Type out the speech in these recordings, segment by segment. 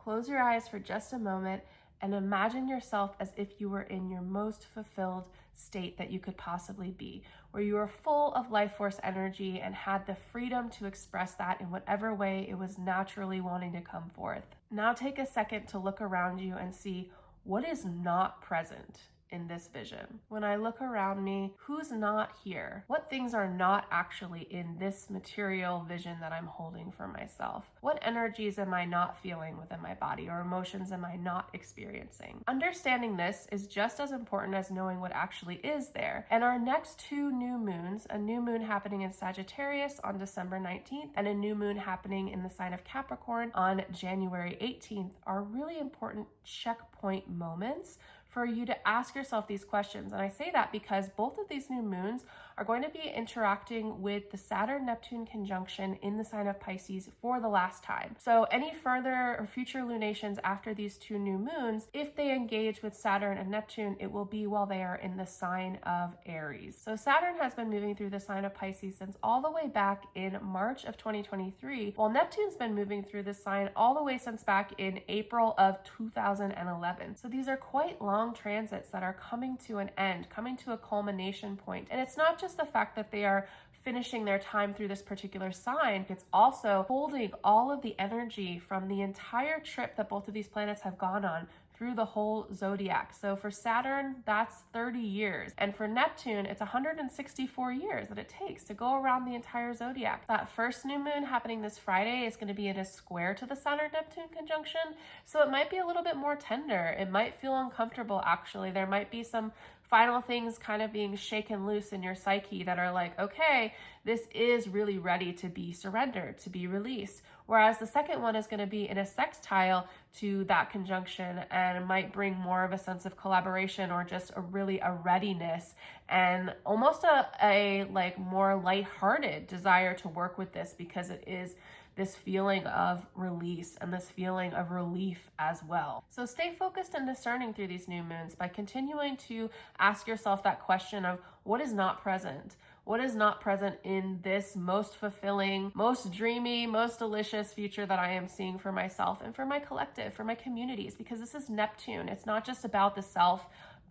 close your eyes for just a moment and imagine yourself as if you were in your most fulfilled state that you could possibly be, where you were full of life force energy and had the freedom to express that in whatever way it was naturally wanting to come forth. Now take a second to look around you and see what is not present in this vision. When I look around me, who's not here? What things are not actually in this material vision that I'm holding for myself? What energies am I not feeling within my body, or emotions am I not experiencing? Understanding this is just as important as knowing what actually is there. And our next two new moons, a new moon happening in Sagittarius on December 19th and a new moon happening in the sign of Capricorn on January 18th, are really important checkpoint moments for you to ask yourself these questions. And I say that because both of these new moons are going to be interacting with the Saturn Neptune conjunction in the sign of Pisces for the last time. So any further or future lunations after these two new moons, if they engage with Saturn and Neptune, it will be while they are in the sign of Aries. So Saturn has been moving through the sign of Pisces since all the way back in March of 2023, while Neptune's been moving through the sign all the way since back in April of 2011. So these are quite long transits that are coming to an end, coming to a culmination point. And it's not just the fact that they are finishing their time through this particular sign, it's also holding all of the energy from the entire trip that both of these planets have gone on through the whole zodiac. So for Saturn, that's 30 years. And for Neptune, it's 164 years that it takes to go around the entire zodiac. That first new moon happening this Friday is going to be in a square to the Saturn-Neptune conjunction. So it might be a little bit more tender. It might feel uncomfortable, actually. There might be some final things kind of being shaken loose in your psyche that are like, okay, this is really ready to be surrendered, to be released. Whereas the second one is going to be in a sextile to that conjunction and might bring more of a sense of collaboration or just a readiness and almost a like more lighthearted desire to work with this, because it is this feeling of release and this feeling of relief as well. So stay focused and discerning through these new moons by continuing to ask yourself that question of what is not present? What is not present in this most fulfilling, most dreamy, most delicious future that I am seeing for myself and for my collective, for my communities? Because this is Neptune. It's not just about the self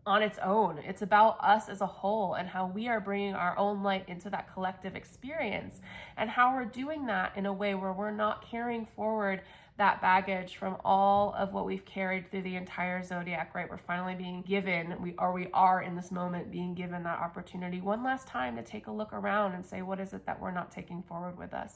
on its own. It's about us as a whole and how we are bringing our own light into that collective experience, and how we're doing that in a way where we're not carrying forward that baggage from all of what we've carried through the entire zodiac, right? We're finally being given, we are in this moment being given that opportunity one last time to take a look around and say, what is it that we're not taking forward with us?